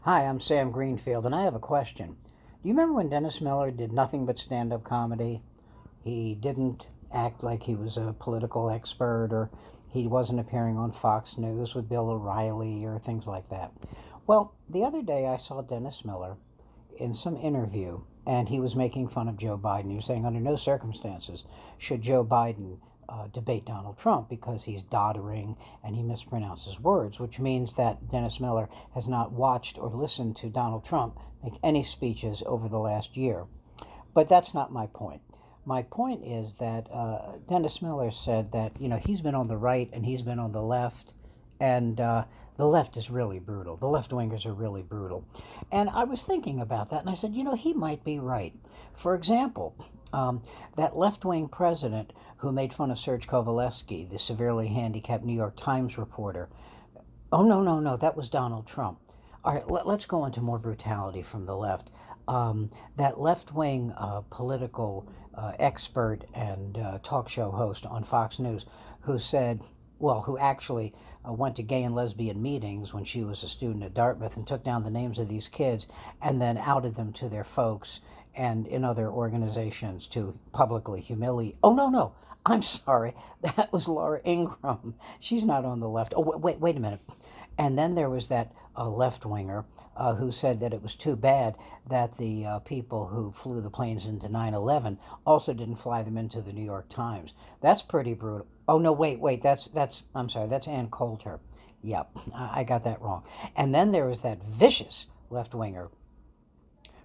Hi, I'm Sam Greenfield, and I have a question. Do you remember when Dennis Miller did nothing but stand up comedy? He didn't act like he was a political expert, or he wasn't appearing on Fox News with Bill O'Reilly or things like that. Well, the other day I saw Dennis Miller in some interview, and he was making fun of Joe Biden. He was saying, under no circumstances should Joe Biden debate Donald Trump because he's doddering and he mispronounces words, which means that Dennis Miller has not watched or listened to Donald Trump make any speeches over the last year. But that's not my point. My point is that Dennis Miller said that, he's been on the right and he's been on the left, and the left is really brutal. The left wingers are really brutal. And I was thinking about that, and I said, he might be right. For example, that left wing president who made fun of Serge Kovaleski, the severely handicapped New York Times reporter. Oh, no, no, no, that was Donald Trump. All right, let's go into more brutality from the left. That left wing political expert and talk show host on Fox News who said, who actually went to gay and lesbian meetings when she was a student at Dartmouth and took down the names of these kids and then outed them to their folks and in other organizations to publicly humiliate. Oh, no, no. I'm sorry. That was Laura Ingraham. She's not on the left. Oh, wait a minute. And then there was that left-winger who said that it was too bad that the people who flew the planes into 9/11 also didn't fly them into the New York Times. That's pretty brutal. Oh, no, wait, I'm sorry, that's Ann Coulter. Yep, I got that wrong. And then there was that vicious left-winger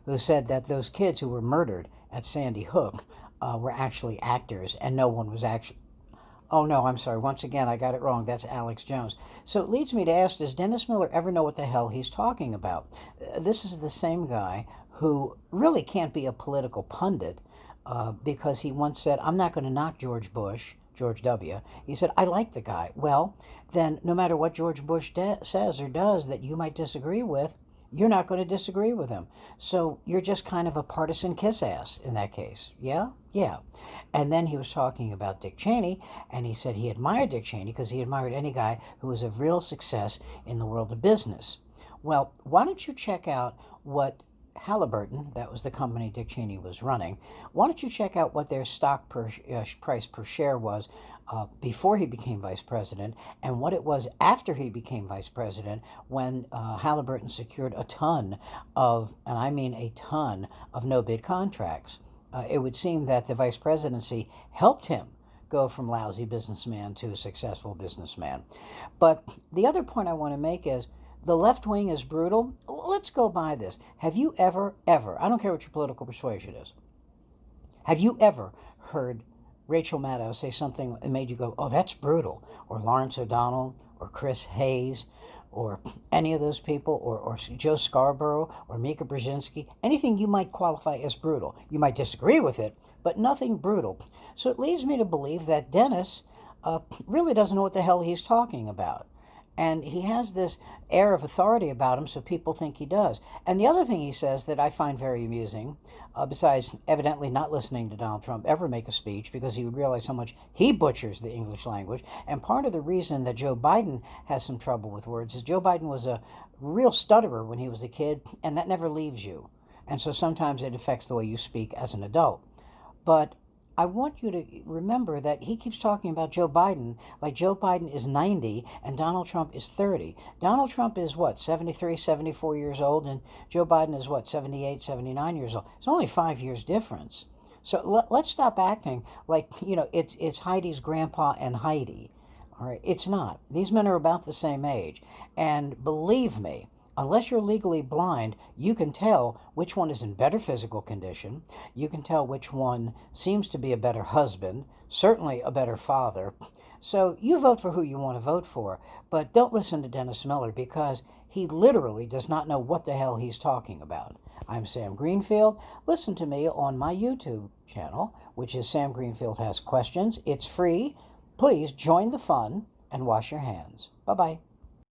who said that those kids who were murdered at Sandy Hook were actually actors and no one was actually... Oh, no, I'm sorry. Once again, I got it wrong. That's Alex Jones. So it leads me to ask, does Dennis Miller ever know what the hell he's talking about? This is the same guy who really can't be a political pundit because he once said, I'm not going to knock George Bush, George W. He said, I like the guy. Well, then no matter what George Bush says or does that you might disagree with, you're not going to disagree with him. So you're just kind of a partisan kiss ass in that case. Yeah? Yeah. And then he was talking about Dick Cheney, and he said he admired Dick Cheney because he admired any guy who was a real success in the world of business. Well, why don't you check out what Halliburton, that was the company Dick Cheney was running, why don't you check out what their stock price per share was before he became vice president and what it was after he became vice president when Halliburton secured a ton of, and I mean a ton, of no-bid contracts. It would seem that the vice presidency helped him go from lousy businessman to a successful businessman. But the other point I want to make is the left wing is brutal. Let's go by this. Have you ever, I don't care what your political persuasion is, have you ever heard Rachel Maddow say something that made you go, oh, that's brutal, or Lawrence O'Donnell, or Chris Hayes, or any of those people, or Joe Scarborough, or Mika Brzezinski, anything you might qualify as brutal? You might disagree with it, but nothing brutal. So it leads me to believe that Dennis really doesn't know what the hell he's talking about. And he has this air of authority about him, so people think he does. And the other thing he says that I find very amusing, besides evidently not listening to Donald Trump ever make a speech because he would realize how much he butchers the English language, and part of the reason that Joe Biden has some trouble with words is Joe Biden was a real stutterer when he was a kid, and that never leaves you. And so sometimes it affects the way you speak as an adult. But I want you to remember that he keeps talking about Joe Biden like Joe Biden is 90 and Donald Trump is 30. Donald Trump is, 73, 74 years old, and Joe Biden is, 78, 79 years old. It's only 5 years difference. So let's stop acting like, it's Heidi's grandpa and Heidi. All right, it's not. These men are about the same age. And believe me, unless you're legally blind, you can tell which one is in better physical condition. You can tell which one seems to be a better husband, certainly a better father. So you vote for who you want to vote for, but don't listen to Dennis Miller because he literally does not know what the hell he's talking about. I'm Sam Greenfield. Listen to me on my YouTube channel, which is Sam Greenfield Has Questions. It's free. Please join the fun and wash your hands. Bye-bye.